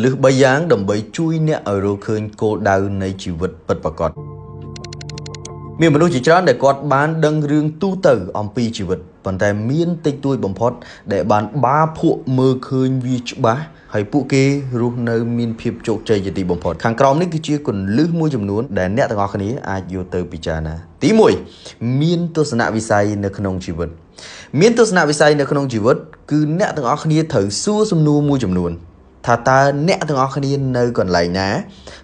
លឺ3យ៉ាងដើម្បីជួយអ្នកឲ្យរកឃើញគោលដៅនៃជីវិតពិតប្រាកដមានមនុស្សជាច្រើនដែលគាត់បានដឹងរឿងទូទៅអំពីជីវិតប៉ុន្តែមានតិចតួចបំផុតដែលបានបាភក់មើលឃើញវាច្បាស់ហើយពួកគេរស់នៅមានភាពជោគជ័យជាទីបំផុតខាងក្រោមនេះគឺជាគន្លឹះមួយចំនួនដែលអ្នកទាំងអស់គ្នាអាចយកទៅពិចារណាទី1មានទស្សនវិស័យនៅក្នុងជីវិតមានទស្សនវិស័យនៅក្នុងជីវិតគឺអ្នកទាំងអស់គ្នាត្រូវសួរសំណួរមួយចំនួនថាតើអ្នកទាំងអស់គ្នានៅកន្លែងណា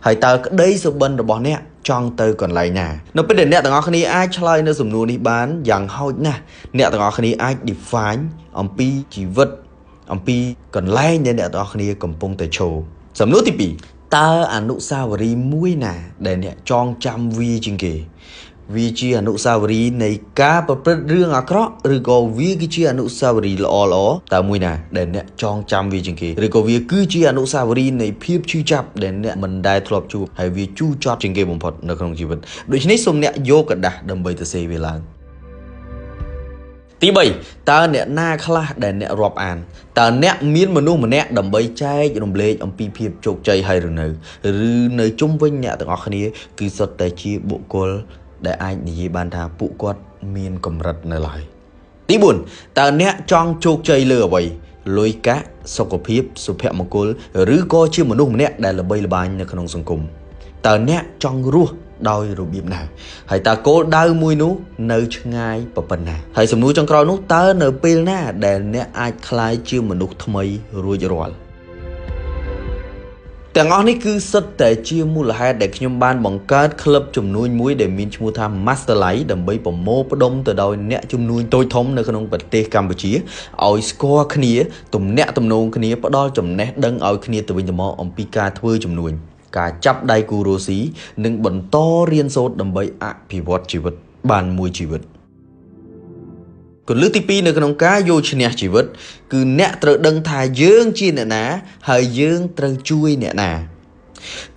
ហើយតើក្តីសុបិនរបស់អ្នកចង់ទៅកន្លែងណានៅពេលដែលអ្នកទាំងអស់គ្នាអាចឆ្លើយនៅសំណួរនេះបានយ៉ាងហោចណាស់អ្នកទាំងអស់គ្នាអាច define អំពីជីវិតអំពីកន្លែងដែលអ្នកទាំងអស់គ្នាកំពុងតែឈរសំណួរទី2តើអនុស្សាវរីយ៍មួយណាដែលអ្នកចងចាំវាជាងគេវាជាអនុស្សាវរីយ៍នៃការប្រព្រឹត្តរឿងអាក្រក់ឬក៏វាគឺជាអនុស្សាវរីយ៍ល្អតើមួយណាដែលអ្នកចងចាំវាជាងគេឬក៏វាគឺជាអនុស្សាវរីយ៍នៃភាពឈឺចាប់ដែលអ្នកមិនដែលធ្លាប់ជួបហើយវាជូរចត់ជាងគេបំផុតនៅក្នុងជីវិតដូច្នេះសូមអ្នកយកกระดาษដើម្បីទៅសេវាឡើងទី3តើអ្នកណាខ្លះដែលអ្នករាប់អានតើអ្នកមានមនុស្សម្នាក់ដើម្បីចែករំលែកអំពីភាពជោគជ័យហើយឬនៅជុំវិញអ្នកទាំងអស់គ្នាគឺសុទ្ធតែជាបុគ្គលដែលអាចនិយាយបានថាពួកគាត់មានកម្រិតនៅឡើយទី4តើអ្នកចង់ជោគជ័យលើអ្វីលុយកាក់សុខភាពសុភមង្គលឬក៏ជាមនុស្សម្នាក់ដែលល្បីល្បាញនៅក្នុងសង្គមតើអ្នកចង់រស់ដោយរបៀបណាហើយតើគោលដៅមួយនោះនៅឆ្ងាយប៉ុណ្ណាហើយសំណួរចុងក្រោយនោះតើនៅពេលណាដែលអ្នកអាចក្លាយជាមនុស្សថ្មីរួចរាល់ទាំងអស់នេះគឺសុទ្ធតែជាមូលហេតុដែលខ្ញុំបានបង្កើតក្លឹបជំនួញមួយដែលមានឈ្មោះថា Master Life ដើម្បីប្រមូលផ្ដុំទៅដោយអ្នកជំនួញតូចធំនៅក្នុងប្រទេសកម្ពុជាឲ្យស្គាល់គ្នាទំនាក់ទំនងគ្នាផ្ដល់ចំណេះដឹងឲ្យគ្នាទៅវិញទៅមកអំពីការធ្វើជំនួញការចាប់ដៃគូរ៉ូស៊ីនិងបន្តរៀនសូត្រដើម្បីអភិវឌ្ឍជីវិតបានមួយជីវិតគន្លឹះទី2នៅក្នុងការយកឈ្នះជីវិតគឺអ្នកត្រូវដឹងថាយើងជាអ្នកណាហើយយើងត្រូវជួយអ្នកណា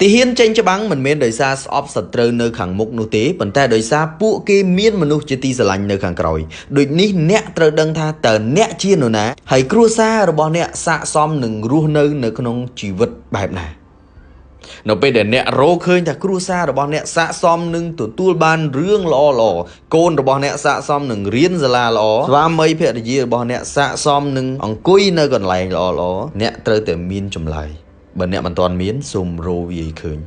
ទីហ៊ានចេញច្បាំងមិនមែនដោយសារស្អប់សត្រូវនៅខាងមុខនោះទេប៉ុន្តែដោយសារពួកគេមានមនុស្សជាទីស្រឡាញ់នៅខាងក្រោយដូចនេះអ្នកត្រូវដឹងថាតើអ្នកជានរណាហើយគ្រួសាររបស់អ្នកស័ក្តិសមនឹងរស់នៅក្នុងជីវិតបែបណានៅពេលដែលអ្នករកឃើញថាគ្រួសាររបស់អ្នកស័ក្តិសមនឹងទទួលបានរឿងល្អកូនរបស់អ្នកស័ក្តិសមនឹងរៀនសាលាល្អស្វាមីភរិយារបស់អ្នកស័ក្តិសមនឹងអង្គុយនៅកន្លែងល្អអ្នកត្រូវតែមានចម្លើយបើអ្នកមិនទាន់មានសូមរកវាឲ្យឃើញ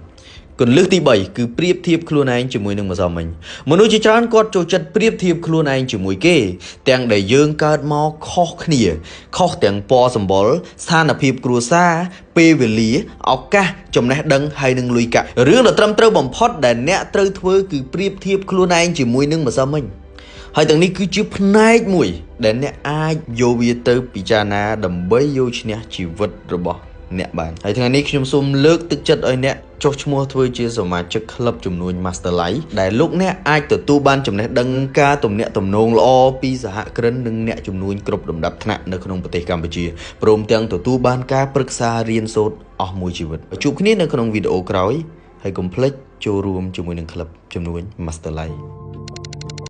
គន្លឹះទី3គឺប្រៀបធៀបខ្លួនឯងជាមួយនឹងម្សិលមិញមនុស្សជាច្រើនគាត់ចូលចិត្តប្រៀបធៀបខ្លួនឯងជាមួយគេទាំងដែលយើងកើតមកខុសគ្នាខុសទាំងពណ៌សម្បុរស្ថានភាពគ្រួសារពេលវេលាឱកាសចំណេះដឹងហើយនឹងលុយកាក់រឿងដ៏ត្រឹមត្រូវបំផុតដែលអ្នកត្រូវធ្វើគឺប្រៀបធៀបខ្លួនឯងជាមួយនឹងម្សិលមិញហើយទាំងនេះគឺជាផ្នែកមួយដែលអ្នកអាចយកវាទៅពិចារណាដើម្បីយកឈ្នះជីវិតរបស់អ្នកបានហើយថ្ងៃនេះខ្ញុំសូមលើកទឹកចិត្តឲ្យអ្នកចុះឈ្មោះធ្វើជាសមាជិកក្លឹបជំនួញ Master Life ដែលលោកអ្នកអាចទទួលបានចំណេះដឹងការទំនាក់ទំនងល្អពីសហគ្រិននិងអ្នកជំនួញគ្រប់លំដាប់ថ្នាក់នៅក្នុងប្រទេសកម្ពុជាព្រមទាំងទទួលបានការប្រឹក្សារៀនសូត្រអស់មួយជីវិតជួបគ្នានៅក្នុងវីដេអូក្រោយហើយកុំភ្លេចចូលរួមជាមួយនឹងក្លឹបជំនួញ Master Life